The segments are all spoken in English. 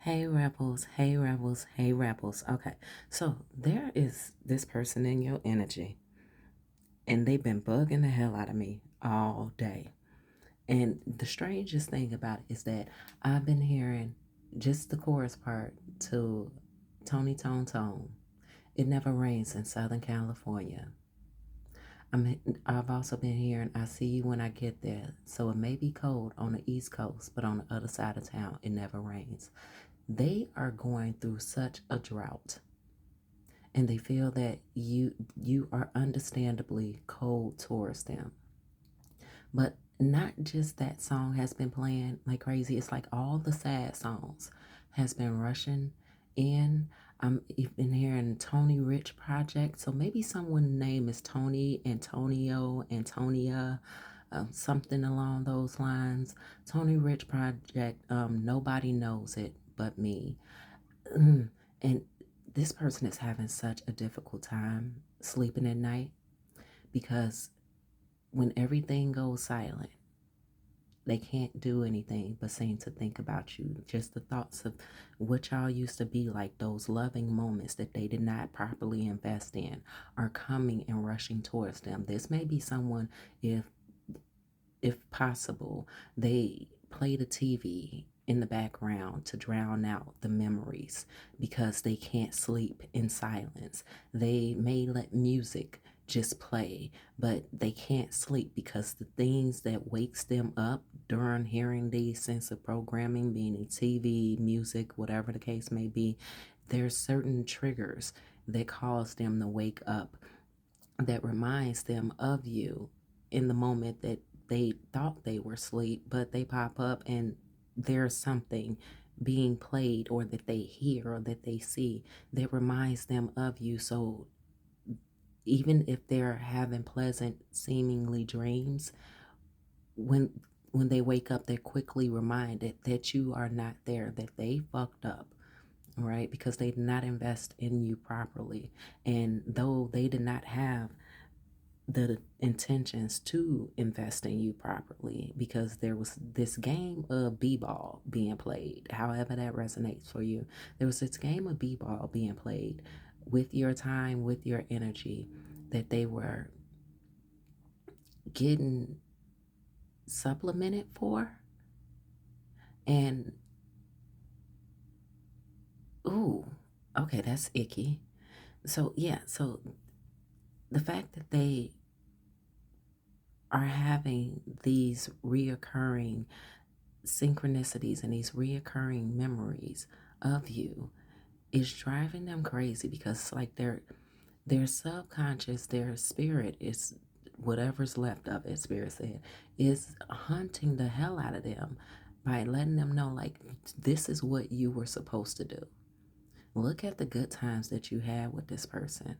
Hey rebels, hey rebels, hey rebels. Okay, so there is this person in your energy, and they've been bugging the hell out of me all day. And the strangest thing about it is that I've been hearing just the chorus part to Tony Tone Tone. It never rains in Southern California. I've also been hearing I see you when I get there. So it may be cold on the East Coast, but on the other side of town, it never rains. They are going through such a drought, and they feel that you are understandably cold towards them. But not just that song has been playing like crazy. It's like all the sad songs has been rushing in. I'm even hearing Tony Rich Project. So maybe someone's name is Tony, Antonio, Antonia, something along those lines. Tony Rich Project. Nobody knows it but me. And this person is having such a difficult time sleeping at night because when everything goes silent, they can't do anything but seem to think about you. Just the thoughts of what y'all used to be like, those loving moments that they did not properly invest in, are coming and rushing towards them. This may be someone, if possible, they play the TV in the background to drown out the memories because they can't sleep in silence. They may let music just play, but they can't sleep because the things that wakes them up during hearing these sense of programming, meaning TV, music, whatever the case may be, there's certain triggers that cause them to wake up that reminds them of you in the moment that they thought they were asleep, but they pop up and there's something being played or that they hear or that they see that reminds them of you. So even if they're having pleasant seemingly dreams, when when they wake up, they're quickly reminded that you are not there, that they fucked up, right? Because they did not invest in you properly. And though they did not have the intentions to invest in you properly, because there was this game of b-ball being played, however that resonates for you. There was this game of b-ball being played with your time, with your energy, that they were getting supplemented for. And ooh, okay, that's icky. So yeah, so the fact that they are having these reoccurring synchronicities and these reoccurring memories of you is driving them crazy, because like their subconscious, their spirit is, whatever's left of it, spirit said, is hunting the hell out of them by letting them know, like, this is what you were supposed to do. Look at the good times that you had with this person.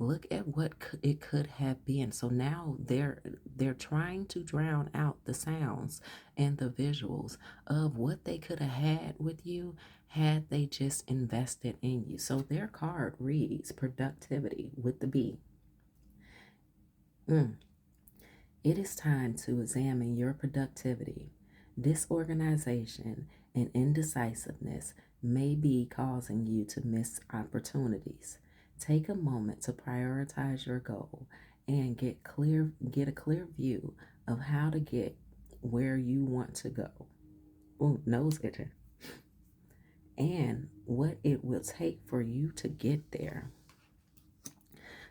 Look at what it could have been. So now they're trying to drown out the sounds and the visuals of what they could have had with you had they just invested in you. So their card reads productivity with the B. Mm. It is time to examine your productivity. Disorganization and indecisiveness may be causing you to miss opportunities. Take a moment to prioritize your goal and get a clear view of how to get where you want to go. Ooh, nose itching. And what it will take for you to get there.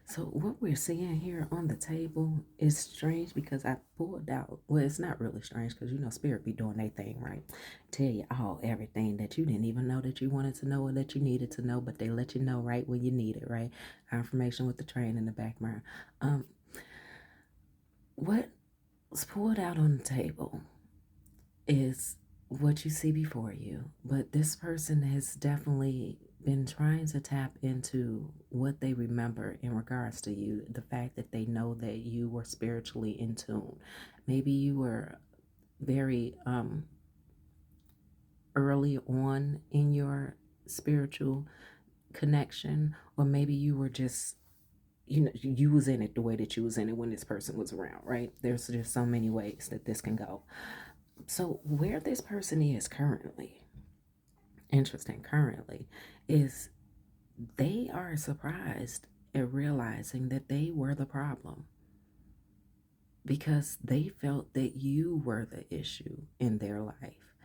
So what we're seeing here on the table is strange because I pulled out, well, it's not really strange because spirit be doing their thing, right? Tell you all everything that you didn't even know that you wanted to know or that you needed to know, but they let you know right when you need it, right? Information with the train in the background. Um, what's pulled out on the table is what you see before you. But this person has definitely been trying to tap into what they remember in regards to you, the fact that they know that you were spiritually in tune. Maybe you were very early on in your spiritual connection, or maybe you were just you was in it the way that you was in it when this person was around, right? There's just so many ways that this can go. So where this person is currently, interesting currently is they are surprised at realizing that they were the problem because they felt that you were the issue in their life.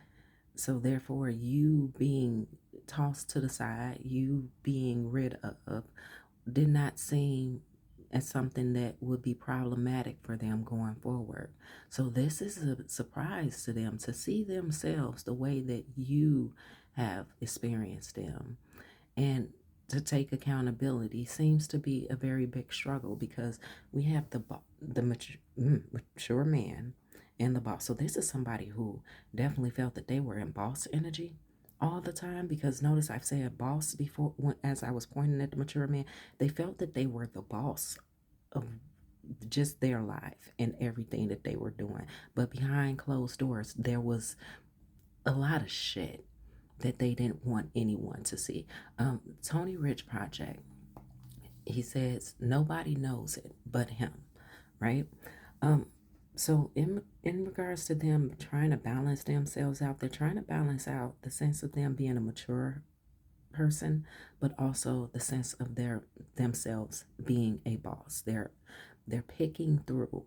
So, therefore, you being tossed to the side, you being rid of, did not seem as something that would be problematic for them going forward. So, this is a surprise to them to see themselves the way that you have experienced them. And to take accountability seems to be a very big struggle because we have the mature man and the boss. So this is somebody who definitely felt that they were in boss energy all the time, because notice I've said boss before as I was pointing at the mature man. They felt that they were the boss of just their life and everything that they were doing. But behind closed doors, there was a lot of shit that they didn't want anyone to see. Tony Rich Project, he says nobody knows it but him, right? Um, so in regards to them trying to balance themselves out, they're trying to balance out the sense of them being a mature person, but also the sense of their themselves being a boss. They're picking through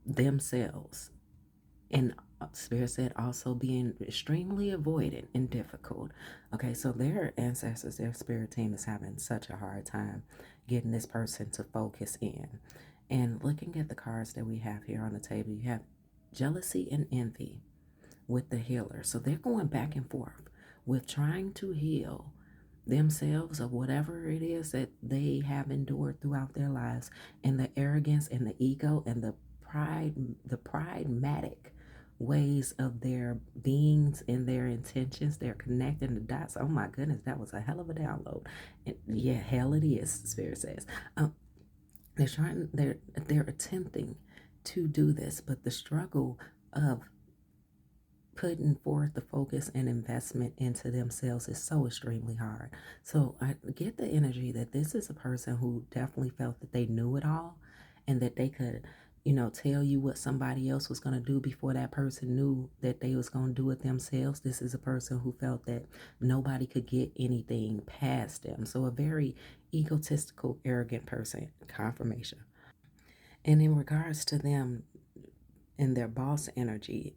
themselves, and Spirit said also being extremely avoidant and difficult. Okay, so their ancestors, their spirit team is having such a hard time getting this person to focus in. And looking at the cards that we have here on the table, you have jealousy and envy with the healer. So they're going back and forth with trying to heal themselves of whatever it is that they have endured throughout their lives, and the arrogance and the ego and the pragmatic ways of their beings and their intentions. They're connecting the dots. Oh my goodness, that was a hell of a download. And yeah, hell it is, Spirit says. They're attempting to do this, but the struggle of putting forth the focus and investment into themselves is so extremely hard. So I get the energy that this is a person who definitely felt that they knew it all and that they could, tell you what somebody else was going to do before that person knew that they was going to do it themselves. This is a person who felt that nobody could get anything past them. So a very egotistical, arrogant person, confirmation. And in regards to them and their boss energy,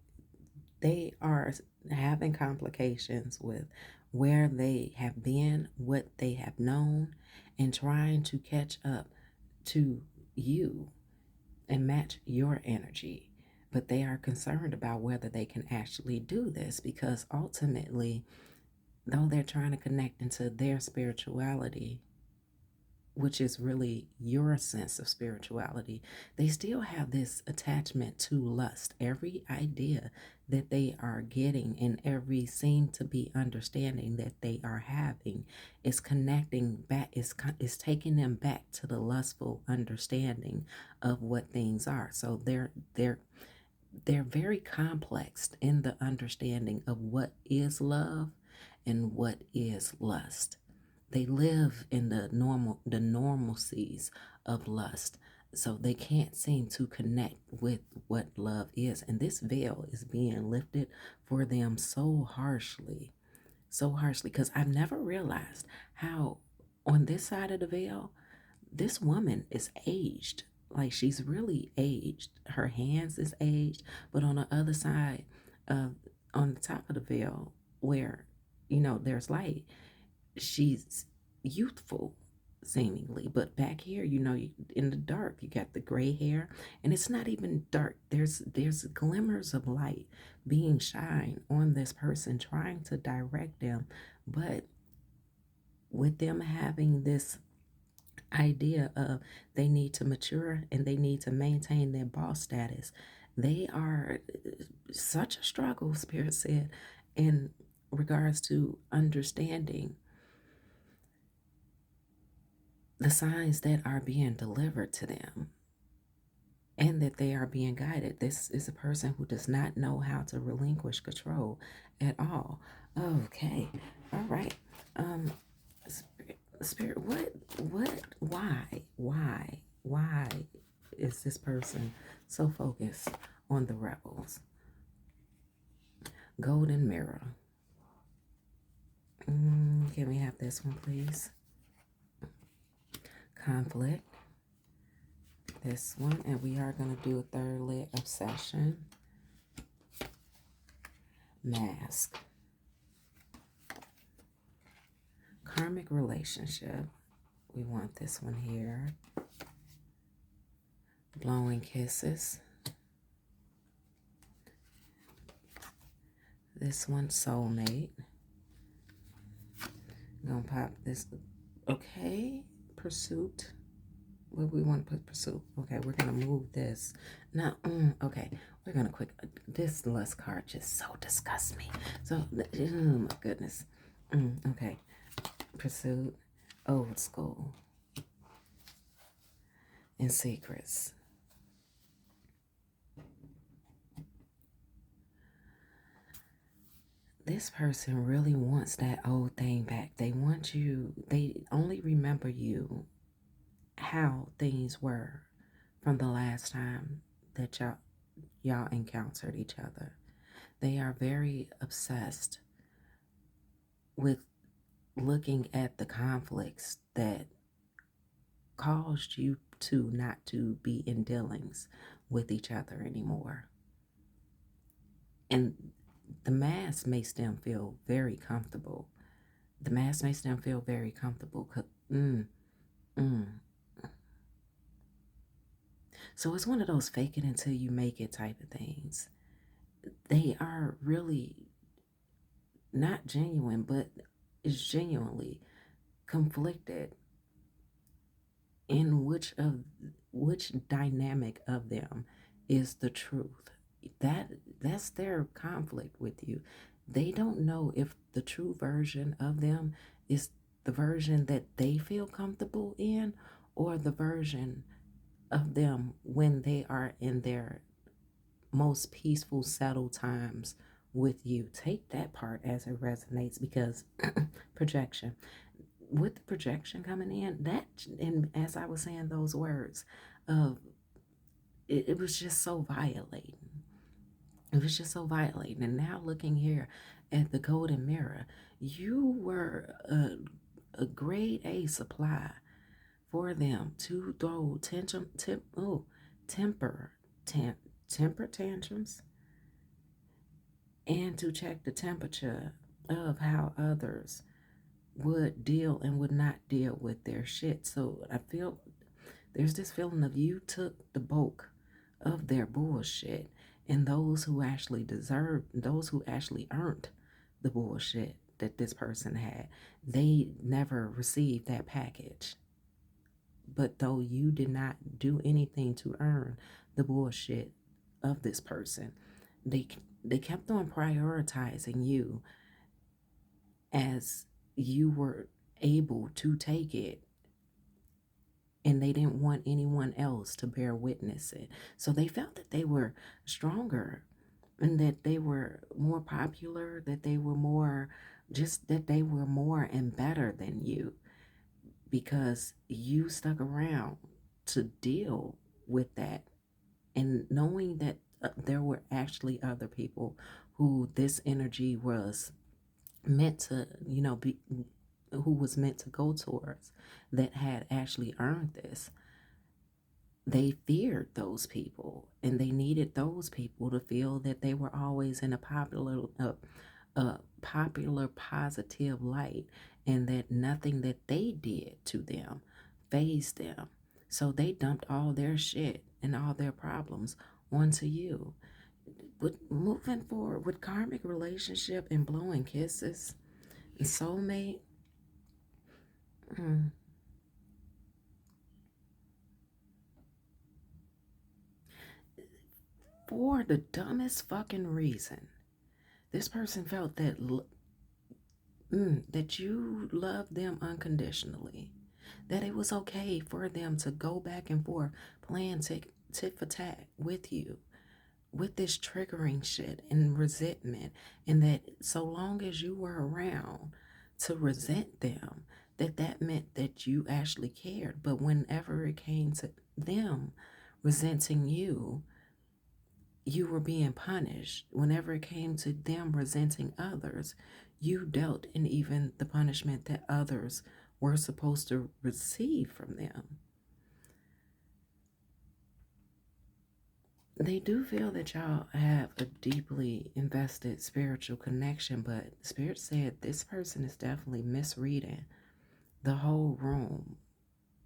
they are having complications with where they have been, what they have known, and trying to catch up to you and match your energy. But they are concerned about whether they can actually do this because ultimately, though they're trying to connect into their spirituality, which is really your sense of spirituality, they still have this attachment to lust. Every idea that they are getting and every seem to be understanding that they are having is connecting back, is taking them back to the lustful understanding of what things are. So they're very complex in the understanding of what is love and what is lust. They live in the normalcies of lust. So they can't seem to connect with what love is. And this veil is being lifted for them so harshly, because I've never realized how on this side of the veil, this woman is aged. Like she's really aged. Her hands is aged, but on the other side, uh, on the top of the veil, where there's light, she's youthful seemingly, but back here, in the dark, you got the gray hair, and it's not even dark. There's glimmers of light being shined on this person, trying to direct them, but with them having this idea of they need to mature and they need to maintain their boss status, they are such a struggle, Spirit said, in regards to understanding the signs that are being delivered to them and that they are being guided. This is a person who does not know how to relinquish control at all. Okay. All right. Spirit, why is this person so focused on the rebels? Golden mirror. Can we have this one, please? Conflict. This one. And we are going to do a third lit obsession. Mask. Karmic relationship. We want this one here. Blowing kisses. This one, soulmate. I'm gonna pop this. Okay, pursuit. Where we want to put pursuit? Okay, we're gonna move this. Now, okay, we're gonna quick. This lust card just so disgusts me. So, oh my goodness. Okay, pursuit, old school, and secrets. This person really wants that old thing back. They want you, they only remember you how things were from the last time that y'all encountered each other. They are very obsessed with looking at the conflicts that caused you to not to be in dealings with each other anymore. And the mask makes them feel very comfortable. The mask makes them feel very comfortable. So it's one of those fake it until you make it type of things. They are really not genuine, but is genuinely conflicted in which dynamic of them is the truth. That's their conflict with you. They don't know if the true version of them is the version that they feel comfortable in, or the version of them when they are in their most peaceful, settled times with you. Take that part as it resonates, because projection. With the projection coming in, that, and as I was saying those words, it was just so violating. It was just so violating. And now looking here at the golden mirror, you were a grade A supply for them to throw temper tantrums, and to check the temperature of how others would deal and would not deal with their shit. So I feel there's this feeling of you took the bulk of their bullshit, and those who actually deserved, those who actually earned the bullshit that this person had, they never received that package. But though you did not do anything to earn the bullshit of this person, they kept on prioritizing you as you were able to take it, and they didn't want anyone else to bear witness it. So they felt that they were stronger, and that they were more popular, that they were more, just that they were more and better than you, because you stuck around to deal with that, and knowing that there were actually other people who this energy was meant to, be, who was meant to go towards, that had actually earned this. They feared those people, and they needed those people to feel that they were always in a popular positive light, and that nothing that they did to them fazed them. So they dumped all their shit and all their problems onto you. But moving forward with karmic relationship and blowing kisses and soulmate, for the dumbest fucking reason, this person felt that that you loved them unconditionally, that it was okay for them to go back and forth playing tit for tat with you, with this triggering shit and resentment, and that so long as you were around to resent them, that meant that you actually cared. But whenever it came to them resenting you, you were being punished. Whenever it came to them resenting others, You dealt in even the punishment that others were supposed to receive from them. They do feel that y'all have a deeply invested spiritual connection, but Spirit said this person is definitely misreading the whole room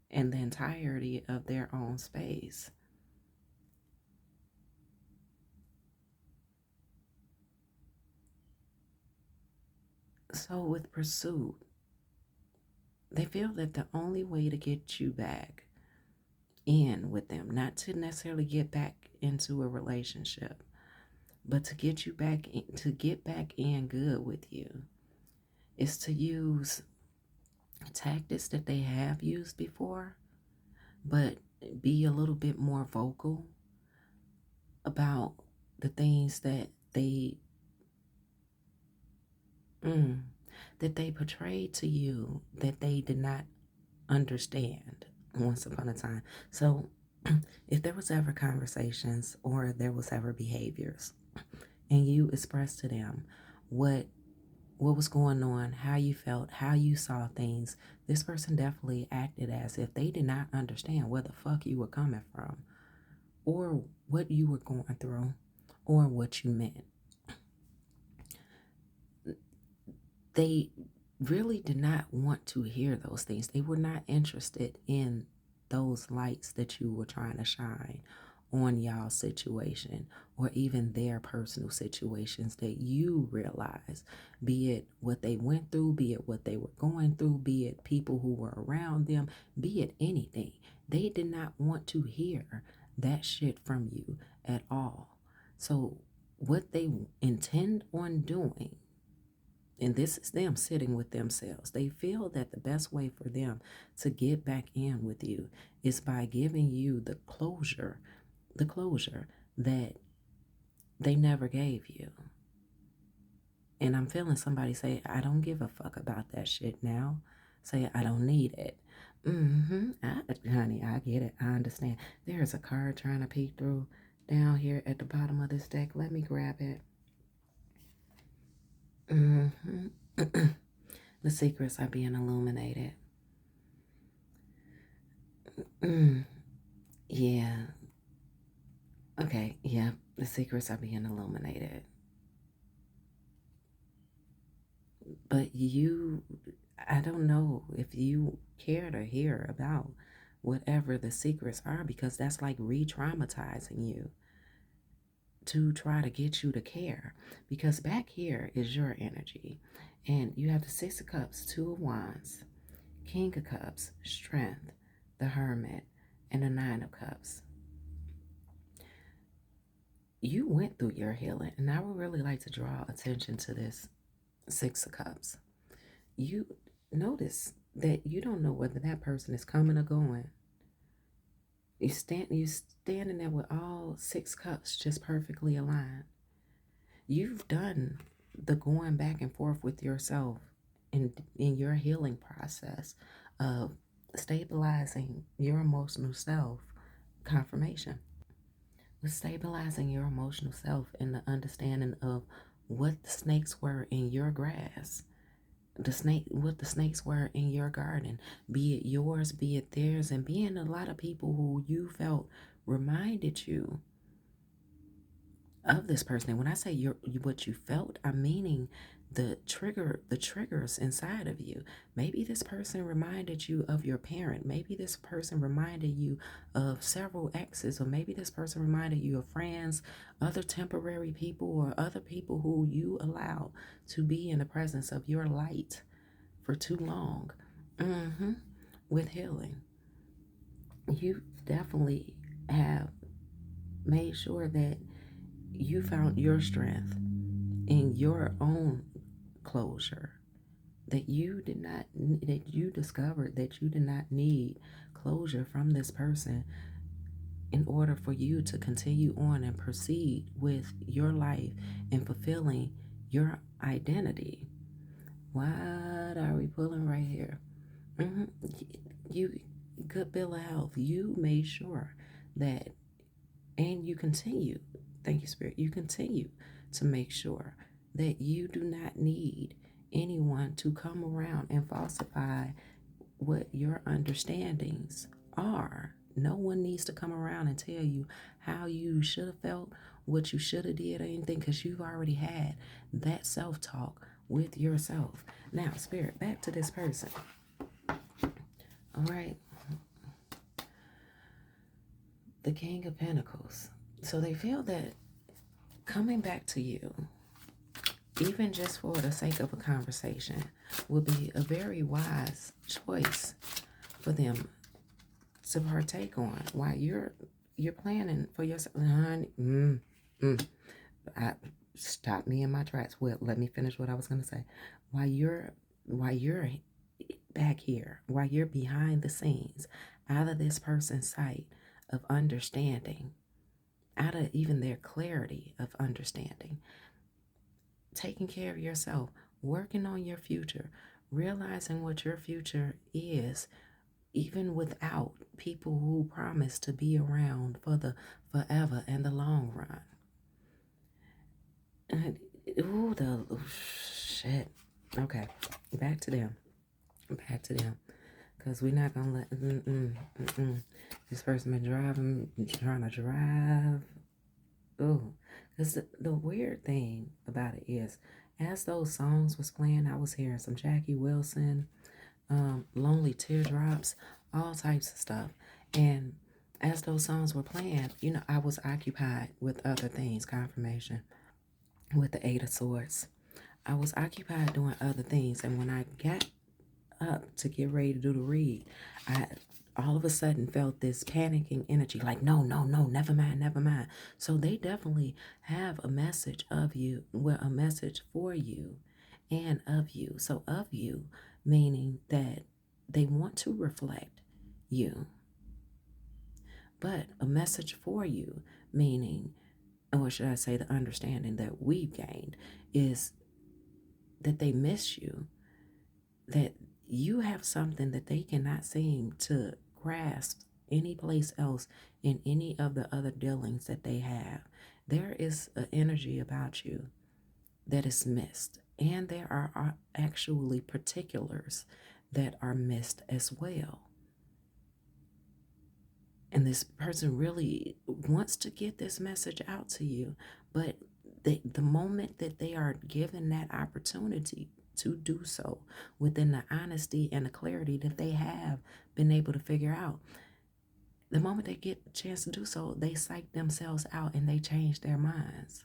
and the entirety of their own space. So, with pursuit, they feel that the only way to get you back in with them, not to necessarily get back into a relationship, but to get you back in, to get back in good with you, is to use tactics that they have used before, but be a little bit more vocal about the things mm, that they portrayed to you that they did not understand once upon a time. So if there was ever conversations or there was ever behaviors and you expressed to them what was going on, how you felt, how you saw things, this person definitely acted as if they did not understand where the fuck you were coming from or what you were going through or what you meant. They really did not want to hear those things. They were not interested in those lights that you were trying to shine on y'all's situation or even their personal situations that you realize, be it what they went through, be it what they were going through, be it people who were around them, be it anything. They did not want to hear that shit from you at all. So what they intend on doing, and this is them sitting with themselves. They feel that the best way for them to get back in with you is by giving you the closure that they never gave you. And I'm feeling somebody say, I don't give a fuck about that shit now. Say, I don't need it. Honey, I get it. I understand. There's a card trying to peek through down here at the bottom of this deck. Let me grab it. The secrets are being illuminated. Yeah. Okay, yeah. The secrets are being illuminated. But I don't know if you care to hear about whatever the secrets are, because that's like re-traumatizing you to try to get you to care. Because back here is your energy. And you have the Six of Cups, Two of Wands, King of Cups, Strength, the Hermit, and the Nine of Cups. You went through your healing, and I would really like to draw attention to this Six of Cups. You notice that you don't know whether that person is coming or going. You standing there with all six cups just perfectly aligned. You've done the going back and forth with yourself in your healing process of stabilizing your emotional self. Confirmation. With stabilizing your emotional self and the understanding of what the snakes were in your grass, what the snakes were in your garden, be it yours, be it theirs, and being a lot of people who you felt reminded you of this person. And when I say what you felt, I'm meaning the triggers inside of you. Maybe this person reminded you of your parent. Maybe this person reminded you of several exes, or maybe this person reminded you of friends, other temporary people, or other people who you allow to be in the presence of your light for too long. With healing, you definitely have made sure that you found your strength in your own closure, that you discovered that you did not need closure from this person in order for you to continue on and proceed with your life and fulfilling your identity. What are we pulling right here? You good bill of health. You made sure that, and you continue. Thank you, Spirit. You continue to make sure that you do not need anyone to come around and falsify what your understandings are. No one needs to come around and tell you how you should have felt, what you should have did, or anything, because you've already had that self-talk with yourself. Now, Spirit, back to this person. All right. The King of Pentacles. So they feel that coming back to you, even just for the sake of a conversation, would be a very wise choice for them to partake on while you're planning for yourself. Honey, I stopped me in my tracks. Well, let me finish what I was gonna say. While you're back here, while you're behind the scenes, out of this person's sight of understanding, out of even their clarity of understanding, taking care of yourself, working on your future, realizing what your future is, even without people who promise to be around for the forever and the long run. Shit. Okay, back to them. Because we're not going to let, this person been trying to drive. Ooh, because the weird thing about it is, as those songs was playing, I was hearing some Jackie Wilson, Lonely Teardrops, all types of stuff. And as those songs were playing, I was occupied with other things, confirmation, with the Eight of Swords. I was occupied doing other things. And when I got up to get ready to do the read, I all of a sudden felt this panicking energy, like, no, never mind. So they definitely have a message of you, well, a message for you and of you. So of you, meaning that they want to reflect you, but a message for you, meaning, or should I say the understanding that we've gained, is that they miss you, that you have something that they cannot seem to grasp any place else in any of the other dealings that they have. There is an energy about you that is missed, and there are actually particulars that are missed as well. And this person really wants to get this message out to you, but the moment that they are given that opportunity to do so within the honesty and the clarity that they have been able to figure out, the moment they get a chance to do so, they psych themselves out and they change their minds,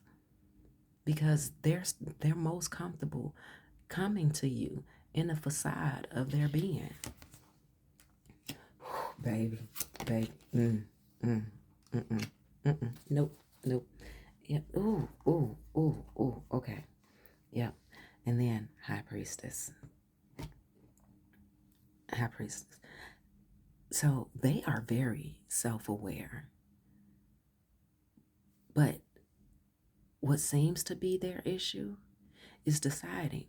because they're most comfortable coming to you in the facade of their being. Baby. Nope. Yep. Ooh. Okay. Yep. And then High Priestess. So they are very self-aware. But what seems to be their issue is deciding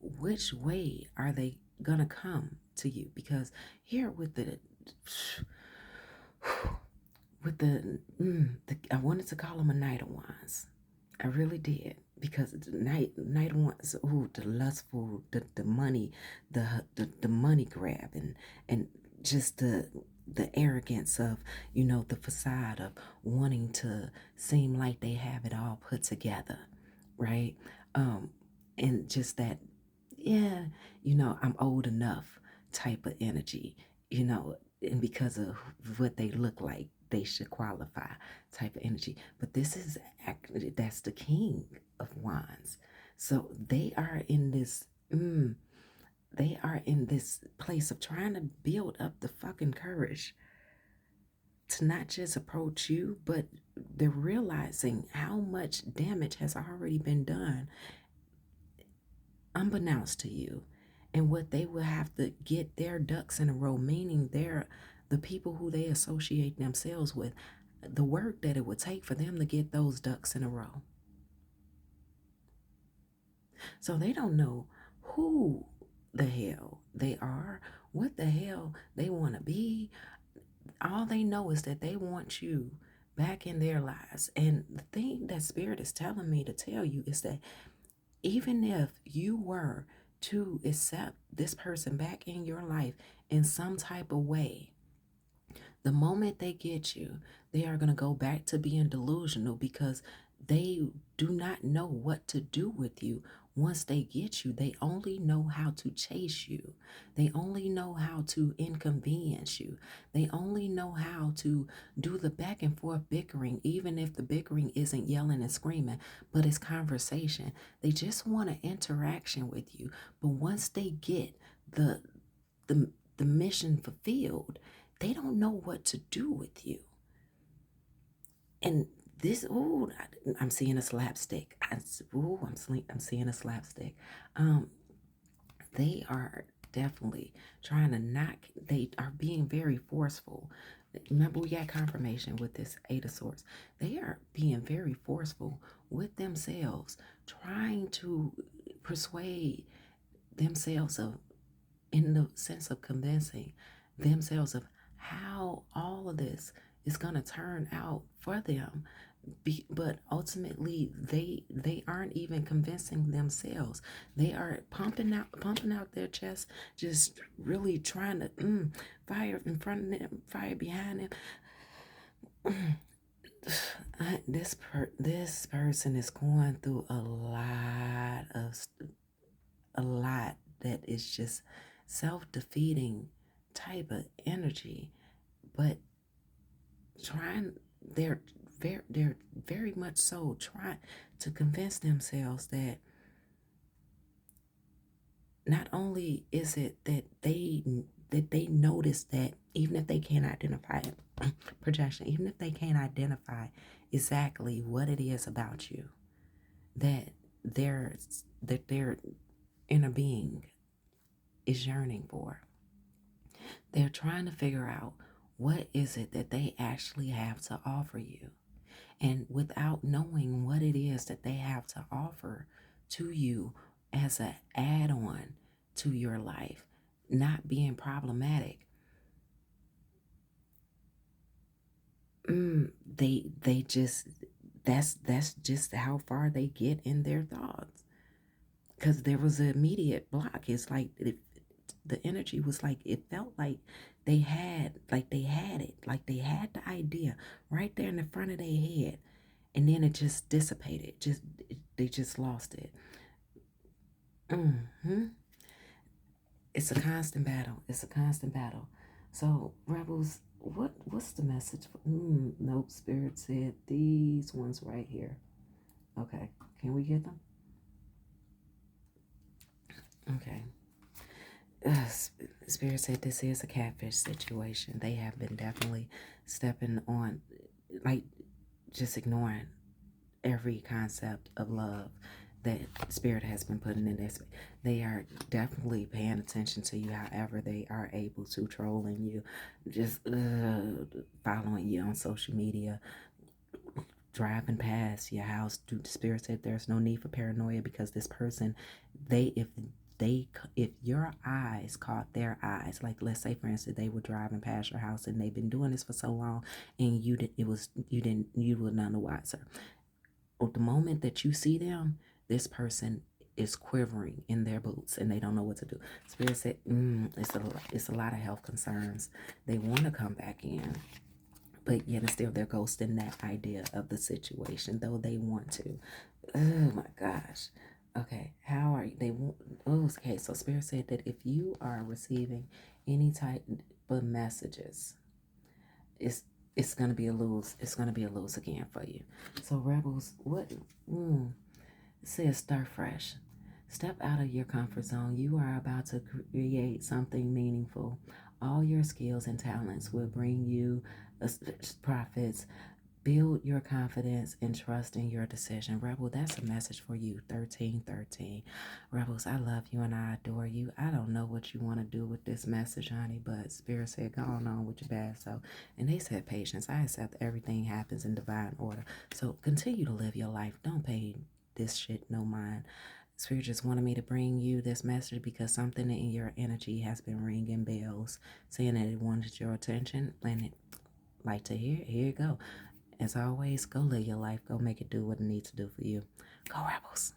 which way are they going to come to you. Because here with the I wanted to call them a Knight of Wands. I really did, because the Knight of Wands, the lustful, the money, the money grab, and just the arrogance of, the facade of wanting to seem like they have it all put together, right? And just that, yeah, I'm old enough type of energy, and because of what they look like, they should qualify type of energy. But this is actually, that's the King of Wands. So they are in this, place of trying to build up the fucking courage to not just approach you, but they're realizing how much damage has already been done unbeknownst to you, and what they will have to get their ducks in a row, meaning the people who they associate themselves with, the work that it would take for them to get those ducks in a row. So they don't know who the hell they are, what the hell they want to be. All they know is that they want you back in their lives. And the thing that Spirit is telling me to tell you is that even if you were to accept this person back in your life in some type of way, the moment they get you, they are going to go back to being delusional because they do not know what to do with you once they get you. They only know how to chase you. They only know how to inconvenience you. They only know how to do the back and forth bickering, even if the bickering isn't yelling and screaming, but it's conversation. They just want an interaction with you. But once they get the the the mission fulfilled, they don't know what to do with you. And this, ooh, I'm seeing a slapstick. I'm seeing a slapstick. Um, they are definitely trying to knock. They are being very forceful. Remember, we got confirmation with this Eight of Swords. They are being very forceful with themselves, trying to persuade themselves of, in the sense of convincing themselves of how all of this is going to turn out for them. But ultimately they aren't even convincing themselves. They are pumping out their chest, just really trying to fire in front of them, fire behind them. This person is going through a lot that is just self-defeating type of energy, but trying they're very much so trying to convince themselves that not only is it that they notice that even if they can't identify it, projection, even if they can't identify exactly what it is about you that their inner being is yearning for. They're trying to figure out what is it that they actually have to offer you. And without knowing what it is that they have to offer to you as an add-on to your life, not being problematic, they just that's just how far they get in their thoughts. Because there was an immediate block. It's like the energy was like it felt like they had it, like they had the idea right there in the front of their head, and then it just dissipated. They just lost it. hmm It's a constant battle. It's a constant battle. So rebels, what's the message? Nope. Spirit said these ones right here. Okay, can we get them? Okay. Spirit said this is a catfish situation. They have been definitely stepping on, like, just ignoring every concept of love that Spirit has been putting in this. They are definitely paying attention to you, however they are able to, trolling you, just following you on social media, driving past your house. Spirit said there's no need for paranoia because this person, they if your eyes caught their eyes, like let's say for instance they were driving past your house and they've been doing this for so long, and you were none the wiser. At the moment that you see them, this person is quivering in their boots and they don't know what to do. Spirit said it's a lot of health concerns. They want to come back in, but yet and still they're ghosting that idea of the situation, though they want to. Oh my gosh. Okay, how are you? They want. Oh, okay. So Spirit said that if you are receiving any type of messages, it's it's gonna be a lose. It's gonna be a lose again for you. So rebels, what? It says start fresh. Step out of your comfort zone. You are about to create something meaningful. All your skills and talents will bring you profits. Build your confidence and trust in your decision. Rebel, that's a message for you. 1313. Rebels, I love you and I adore you. I don't know what you want to do with this message, honey, but Spirit said, go on with your bad self. And they said patience. I accept everything happens in divine order. So continue to live your life. Don't pay this shit no mind. Spirit just wanted me to bring you this message because something in your energy has been ringing bells, saying that it wanted your attention, and it like to hear. Here you go. As always, go live your life. Go make it do what it needs to do for you. Go Rebels.